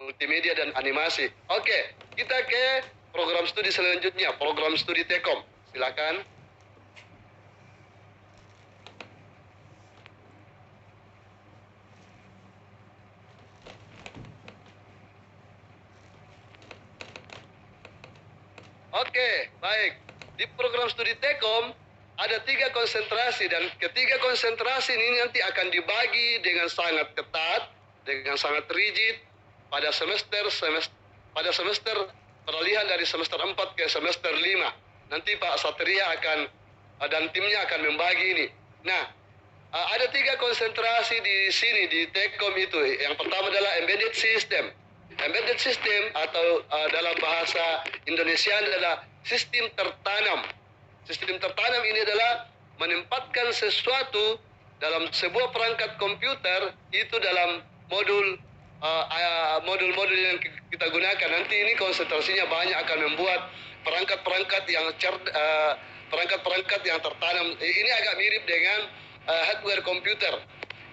multimedia dan animasi. Oke, kita ke program studi selanjutnya, program studi Tekom. Silakan. Oke, baik. Di program studi Tekom ada 3 konsentrasi, dan ketiga konsentrasi ini nanti akan dibagi dengan sangat ketat, dengan sangat rigid pada pada semester peralihan dari semester 4 ke semester 5. Nanti Pak Satria dan timnya akan membagi ini. Nah, ada 3 konsentrasi di sini di Tekom itu. Yang pertama adalah embedded system. Embedded system atau dalam bahasa Indonesia adalah sistem tertanam. Sistem tertanam ini adalah menempatkan sesuatu dalam sebuah perangkat komputer itu dalam modul-modul yang kita gunakan. Nanti ini konsentrasinya banyak akan membuat perangkat-perangkat yang tertanam. Ini agak mirip dengan hardware komputer.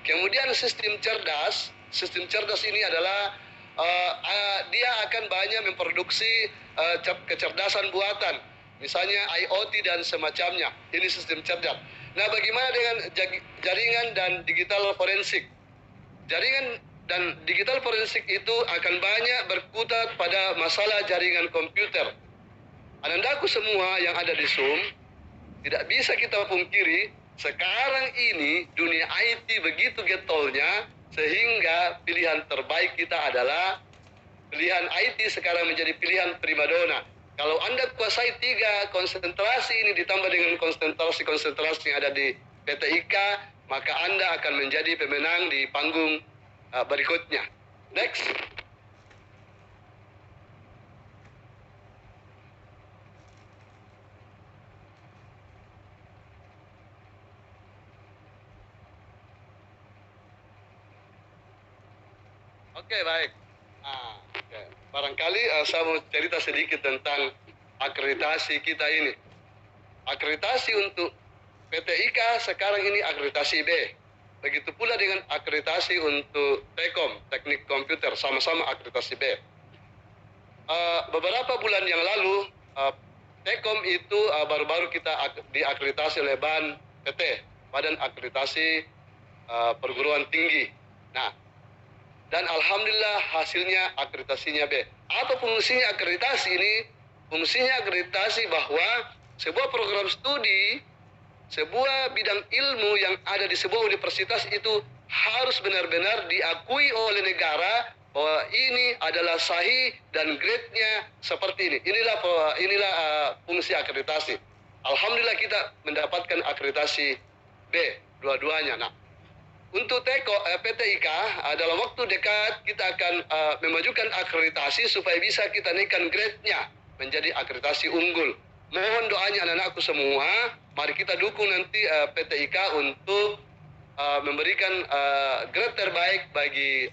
Kemudian sistem cerdas. Sistem cerdas ini adalah dia akan banyak memproduksi kecerdasan buatan, misalnya IoT dan semacamnya. Ini sistem cerdas. Nah, bagaimana dengan jaringan dan digital forensik? Jaringan dan digital forensik itu akan banyak berkutat pada masalah jaringan komputer. Anandaku semua yang ada di Zoom, tidak bisa kita pungkiri, sekarang ini dunia IT begitu getolnya, sehingga pilihan terbaik kita adalah pilihan IT sekarang menjadi pilihan primadona. Kalau Anda kuasai 3 konsentrasi ini ditambah dengan konsentrasi-konsentrasi yang ada di PT IKA, maka Anda akan menjadi pemenang di panggung berikutnya. Next. Oke, baik. Barangkali saya mau cerita sedikit tentang akreditasi kita ini. Akreditasi untuk PT IKA sekarang ini akreditasi B. Begitu pula dengan akreditasi untuk Tekom, Teknik Komputer, sama-sama akreditasi B. Beberapa bulan yang lalu, Tekom itu baru-baru kita diakreditasi oleh BAN PT, Badan Akreditasi Perguruan Tinggi. Nah, dan alhamdulillah hasilnya akreditasinya B. Apa fungsinya akreditasi ini? Fungsinya akreditasi bahwa sebuah program studi, sebuah bidang ilmu yang ada di sebuah universitas itu harus benar-benar diakui oleh negara bahwa ini adalah sahih dan grade-nya seperti ini. Inilah fungsi akreditasi. Alhamdulillah kita mendapatkan akreditasi B dua-duanya. Nah, untuk PT IKA dalam waktu dekat kita akan memajukan akreditasi supaya bisa kita naikkan grade-nya menjadi akreditasi unggul. Mohon doanya anak-anakku semua, mari kita dukung nanti PT IKA untuk memberikan grade terbaik bagi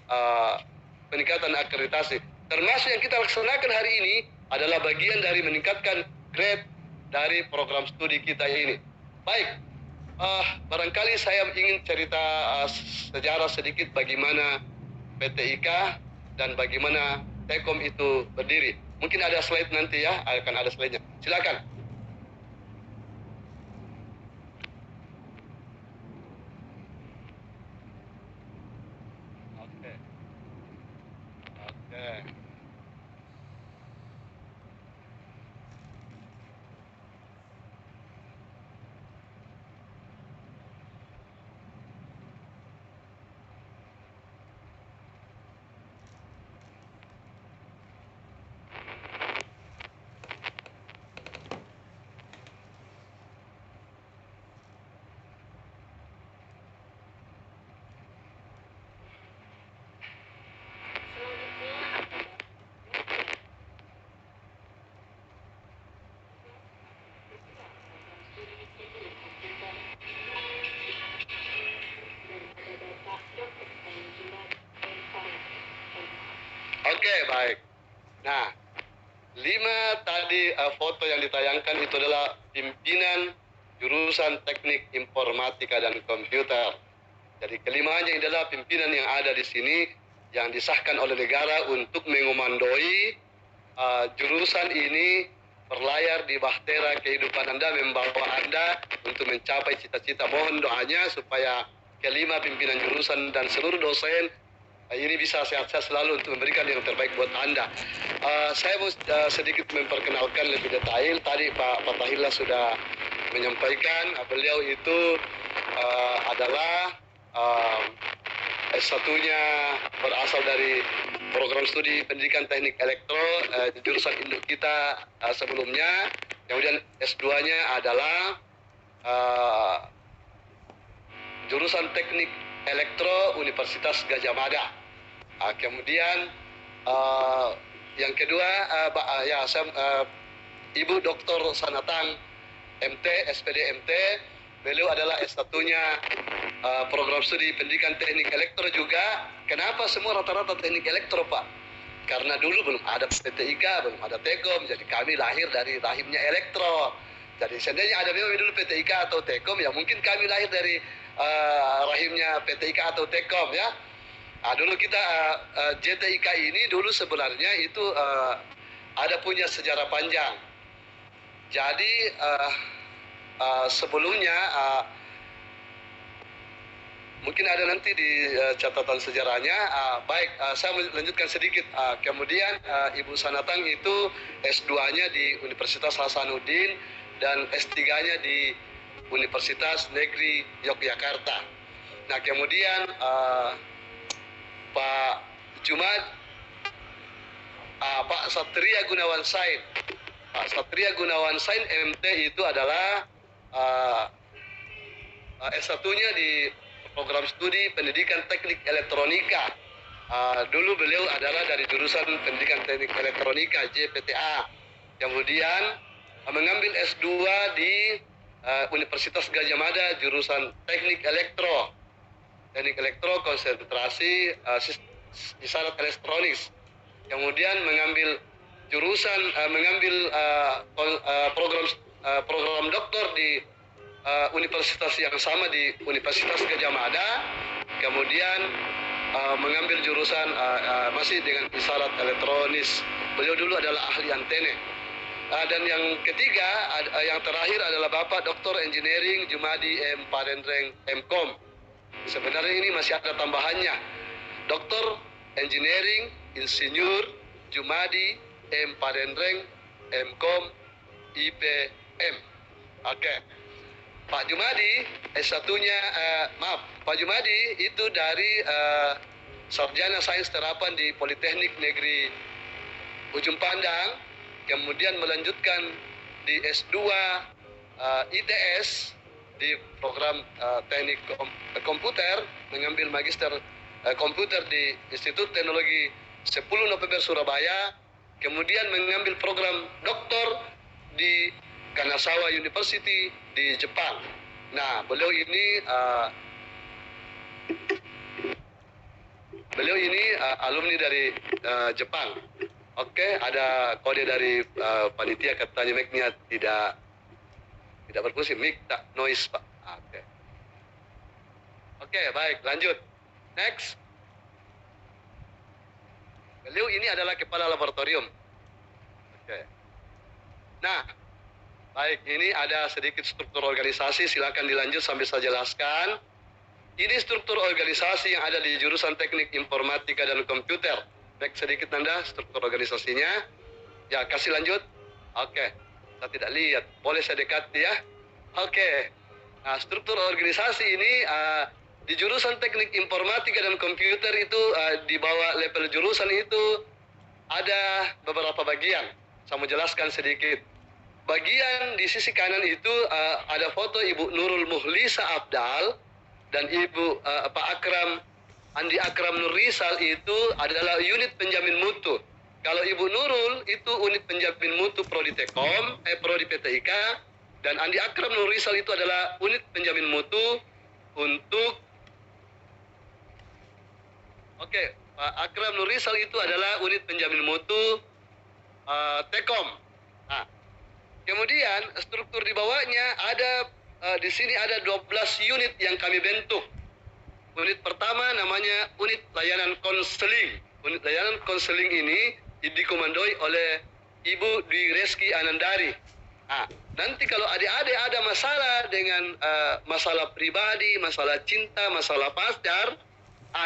peningkatan akreditasi. Termasuk yang kita laksanakan hari ini adalah bagian dari meningkatkan grade dari program studi kita ini. Baik. Barangkali saya ingin cerita sejarah sedikit bagaimana PT IKA dan bagaimana Tekom itu berdiri. Mungkin ada slide nanti ya, akan ada slide-nya. Silakan. Oke. Oke, baik. Nah, 5 tadi foto yang ditayangkan itu adalah pimpinan jurusan Teknik Informatika dan Komputer. Jadi kelimanya adalah pimpinan yang ada di sini yang disahkan oleh negara untuk mengomandoi jurusan ini berlayar di bahtera kehidupan Anda, membawa Anda untuk mencapai cita-cita. Mohon doanya supaya kelima pimpinan jurusan dan seluruh dosen ini bisa sehat-sehat selalu untuk memberikan yang terbaik buat Anda. Saya mau sedikit memperkenalkan lebih detail. Tadi Pak Fatahillah sudah menyampaikan beliau itu adalah S1-nya berasal dari program studi pendidikan teknik elektro, jurusan induk kita sebelumnya. Kemudian S2-nya adalah jurusan teknik elektro Universitas Gadjah Mada. Kemudian yang kedua, Ibu Dr. Sanatang MT, SPD MT. Beliau adalah S1-nya program studi pendidikan teknik elektro juga. Kenapa semua rata-rata teknik elektro, Pak? Karena dulu belum ada PTIK, belum ada Tekom, jadi kami lahir dari rahimnya elektro. Jadi seandainya ada memang dulu PTIK atau Tekom, ya mungkin kami lahir dari rahimnya PTIK atau Tekom, ya. Dulu kita JTIK ini dulu sebenarnya itu ada punya sejarah panjang. Jadi sebelumnya mungkin ada nanti di catatan sejarahnya. Saya melanjutkan sedikit. Kemudian Ibu Sanatang itu S2-nya di Universitas Hasanuddin dan S3-nya di Universitas Negeri Yogyakarta. Nah, kemudian Pak Jumad, Pak Satria Gunawan Said. Pak Satria Gunawan Said MT itu adalah S1-nya di program studi pendidikan teknik elektronika. Dulu beliau adalah dari jurusan pendidikan teknik elektronika JPTA. Kemudian mengambil S2 di Universitas Gadjah Mada jurusan teknik elektro. Teknik elektro konsentrasi isyarat elektronik. Kemudian mengambil jurusan program doktor di universitas yang sama di Universitas Gadjah Mada. Kemudian mengambil jurusan masih dengan isyarat elektronis. Beliau dulu adalah ahli antene. Dan yang ketiga, yang terakhir adalah Bapak Dr. Engineering Jumadi M. Padendreng MKom. Sebenarnya ini masih ada tambahannya. Dr. Engineering Insinyur Jumadi M. Padendreng MKom IPM. Oke. Pak Jumadi S1-nya Pak Jumadi itu dari Sarjana Sains Terapan di Politeknik Negeri Ujung Pandang, kemudian melanjutkan di S2 ITS di program teknik komputer, mengambil magister komputer di Institut Teknologi 10 November Surabaya, kemudian mengambil program doktor di Kanazawa University di Jepang. Nah, beliau ini alumni dari Jepang. Oke, ada kode dari panitia katanya mic-nya tidak berfungsi, mic tak noise, Pak. Oke, baik, lanjut. Next. Beliau ini adalah kepala laboratorium. Oke. Nah, baik, ini ada sedikit struktur organisasi, silakan dilanjut sambil saya jelaskan. Ini struktur organisasi yang ada di jurusan teknik informatika dan komputer. Baik, sedikit Anda struktur organisasinya. Ya, kasih lanjut. Oke, saya tidak lihat. Boleh saya dekati ya? Oke. Nah, struktur organisasi ini di jurusan teknik informatika dan komputer itu di bawah level jurusan itu ada beberapa bagian. Saya mau jelaskan sedikit. Bagian di sisi kanan itu ada foto Ibu Nurul Muhlisa Abdal dan Ibu Pak Andi Akram Nurrizal itu adalah unit penjamin mutu. Kalau Ibu Nurul itu unit penjamin mutu Prodi Tekom, Prodi PTIK, dan Andi Akram Nurrizal itu adalah unit penjamin mutu untuk Pak Akram Nurrizal itu adalah unit penjamin mutu Tekom. Nah, kemudian struktur di bawahnya ada di sini ada 12 unit yang kami bentuk Unit pertama namanya unit layanan konseling. Unit layanan konseling ini dikomandoi oleh Ibu Dwi Reski Anandari. Nah, nanti kalau adik-adik ada masalah dengan masalah pribadi, masalah cinta, masalah pacar,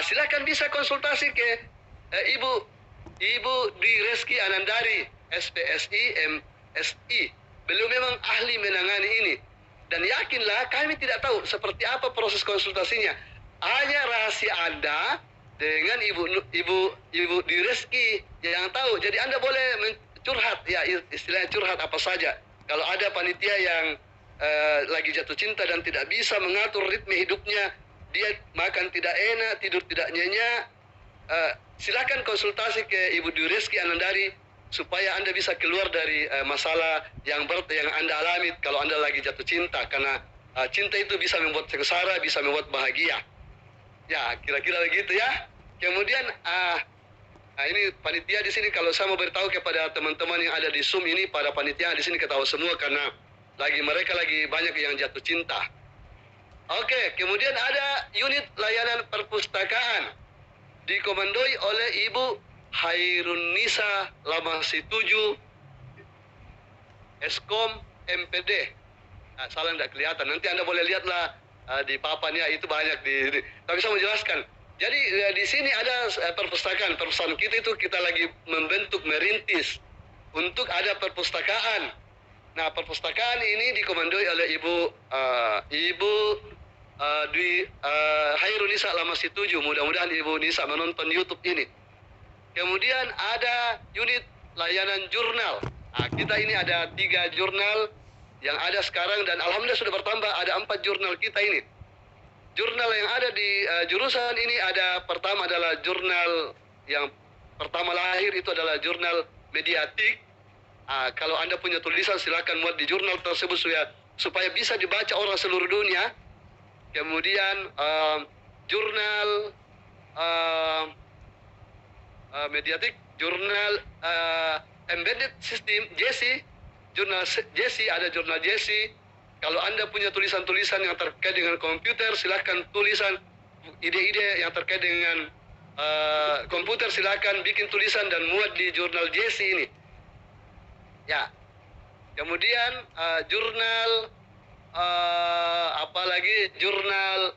silakan bisa konsultasi ke Ibu Dwi Reski Anandari, SPSI, MSI. Beliau memang ahli menangani ini. Dan yakinlah kami tidak tahu seperti apa proses konsultasinya. Hanya rahasia Anda dengan Ibu Dwi Reski yang tahu. Jadi Anda boleh curhat, ya istilahnya curhat apa saja. Kalau ada panitia yang lagi jatuh cinta dan tidak bisa mengatur ritme hidupnya, dia makan tidak enak, tidur tidak nyenyak, silakan konsultasi ke Ibu Dwi Reski Anandari supaya Anda bisa keluar dari masalah yang berat yang Anda alami kalau Anda lagi jatuh cinta. Karena cinta itu bisa membuat sengsara, bisa membuat bahagia. Ya, kira-kira begitu ya. Kemudian ini panitia di sini, kalau saya mau beritahu kepada teman-teman yang ada di Zoom ini, pada panitia di sini ketahui semua karena mereka lagi banyak yang jatuh cinta. Oke, kemudian ada unit layanan perpustakaan dikomandoi oleh Ibu Hairunisa Lamasituju, Eskom MPD. Salah tidak kelihatan. Nanti Anda boleh lihatlah di papannya, itu banyak tapi saya mau jelaskan. Jadi di sini ada perpustakaan. Perpustakaan kita itu kita lagi merintis untuk ada perpustakaan. Nah, perpustakaan ini dikomandoi oleh Ibu Dwi Hairunisa Lamasituju. Mudah-mudahan Ibu Nisa menonton YouTube ini. Kemudian ada unit layanan jurnal. Kita ini ada 3 jurnal yang ada sekarang dan alhamdulillah sudah bertambah, ada 4 jurnal kita ini. Jurnal yang ada di jurusan ini pertama adalah jurnal yang pertama lahir itu adalah jurnal mediatik. Kalau Anda punya tulisan silakan muat di jurnal tersebut supaya bisa dibaca orang seluruh dunia. Kemudian jurnal mediatik, jurnal embedded system JESI, jurnal JESI, ada jurnal JESI. Kalau Anda punya tulisan-tulisan yang terkait dengan komputer, silakan tulisan ide-ide yang terkait dengan komputer, silakan bikin tulisan dan muat di jurnal JESI ini. Ya. Kemudian jurnal apalagi jurnal